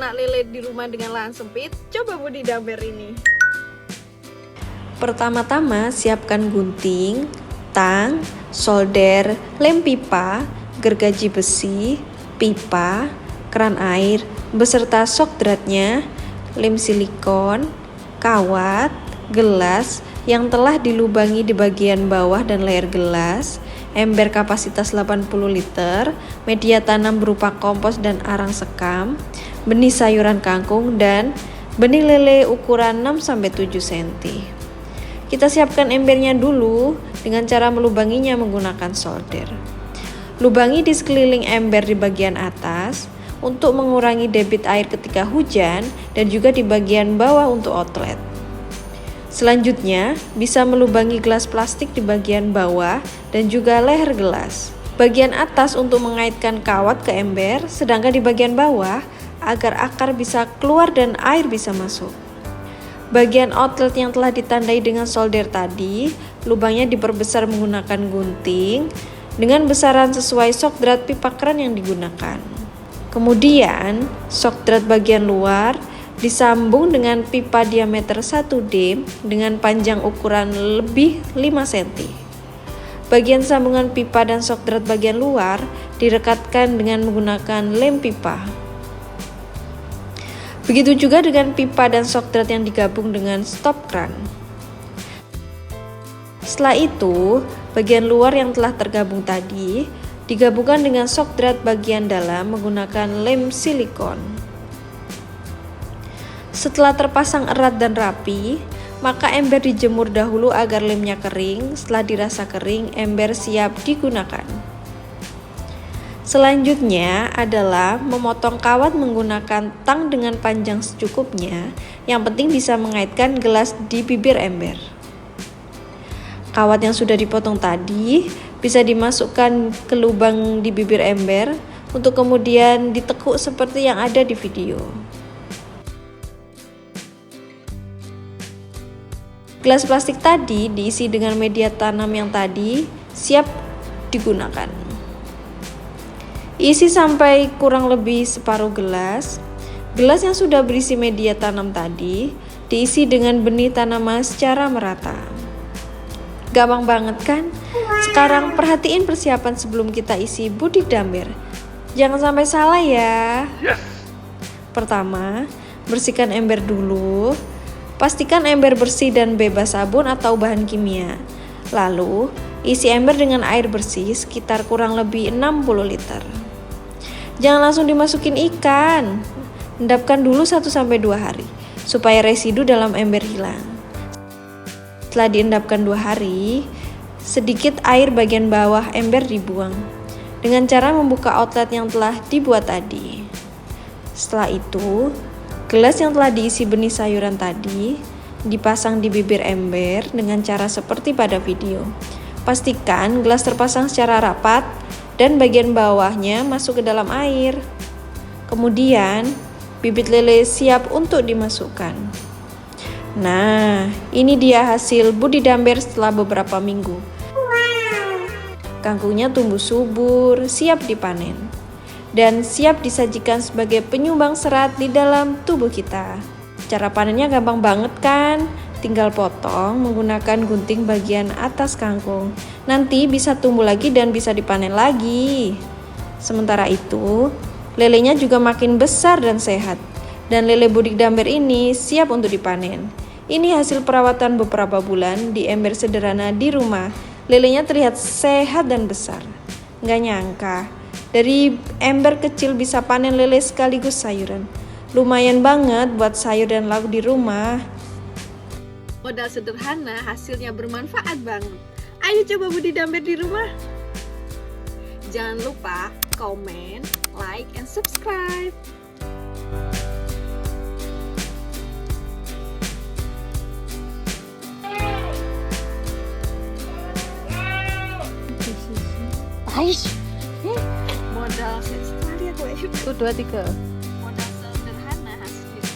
ternak lele di rumah dengan lahan sempit? Coba budidamber ini. Pertama-tama siapkan gunting, tang, solder, lem pipa, gergaji besi, pipa, keran air, beserta shock dratnya, lem silikon, kawat, gelas yang telah dilubangi di bagian bawah dan layar gelas, ember kapasitas 80 liter, media tanam berupa kompos dan arang sekam, benih sayuran kangkung, dan benih lele ukuran 6-7 cm. Kita siapkan embernya dulu dengan cara melubanginya menggunakan solder. Lubangi di sekeliling ember di bagian atas untuk mengurangi debit air ketika hujan dan juga di bagian bawah untuk outlet. Selanjutnya, bisa melubangi gelas plastik di bagian bawah dan juga leher gelas. Bagian atas untuk mengaitkan kawat ke ember, sedangkan di bagian bawah agar akar bisa keluar dan air bisa masuk. Bagian outlet yang telah ditandai dengan solder tadi, lubangnya diperbesar menggunakan gunting dengan besaran sesuai shock drat pipa keran yang digunakan. Kemudian, shock drat bagian luar disambung dengan pipa diameter 1D dengan panjang ukuran lebih 5 cm. Bagian sambungan pipa dan shock drat bagian luar direkatkan dengan menggunakan lem pipa. Begitu juga dengan pipa dan shock drat yang digabung dengan stop kran. Setelah itu, bagian luar yang telah tergabung tadi digabungkan dengan shock drat bagian dalam menggunakan lem silikon. Setelah terpasang erat dan rapi, maka ember dijemur dahulu agar lemnya kering. Setelah dirasa kering, ember siap digunakan. Selanjutnya adalah memotong kawat menggunakan tang dengan panjang secukupnya. Yang penting bisa mengaitkan gelas di bibir ember. Kawat yang sudah dipotong tadi bisa dimasukkan ke lubang di bibir ember untuk kemudian ditekuk seperti yang ada di video. Gelas plastik tadi diisi dengan media tanam yang tadi siap digunakan. Isi sampai kurang lebih separuh gelas. Gelas yang sudah berisi media tanam tadi diisi dengan benih tanaman secara merata. Gampang banget kan? Sekarang perhatiin persiapan sebelum kita isi budidamber. Jangan sampai salah ya. Pertama, bersihkan ember dulu. Pastikan ember bersih dan bebas sabun atau bahan kimia. Lalu, isi ember dengan air bersih sekitar kurang lebih 60 liter. Jangan langsung dimasukin ikan. Endapkan dulu 1-2 hari supaya residu dalam ember hilang. Setelah diendapkan 2 hari, sedikit air bagian bawah ember dibuang dengan cara membuka outlet yang telah dibuat tadi. Setelah itu, gelas yang telah diisi benih sayuran tadi dipasang di bibir ember dengan cara seperti pada video. Pastikan gelas terpasang secara rapat dan bagian bawahnya masuk ke dalam air. Kemudian, bibit lele siap untuk dimasukkan. Nah, ini dia hasil budidamber setelah beberapa minggu. Kangkungnya tumbuh subur, siap dipanen, dan siap disajikan sebagai penyumbang serat di dalam tubuh kita. Cara panennya gampang banget kan? Tinggal potong menggunakan gunting bagian atas kangkung. Nanti bisa tumbuh lagi dan bisa dipanen lagi. Sementara itu, lelenya juga makin besar dan sehat. Dan lele budidamber ini siap untuk dipanen. Ini hasil perawatan beberapa bulan di ember sederhana di rumah. Lelenya terlihat sehat dan besar. Nggak nyangka, dari ember kecil bisa panen lele sekaligus sayuran. Lumayan banget buat sayur dan lauk di rumah. Modal sederhana, hasilnya bermanfaat banget. Ayo coba budidamber di rumah. Jangan lupa komen, like, and subscribe. Modal sekali aku ya. 1, 2, 3. Modal sederhana hasilnya.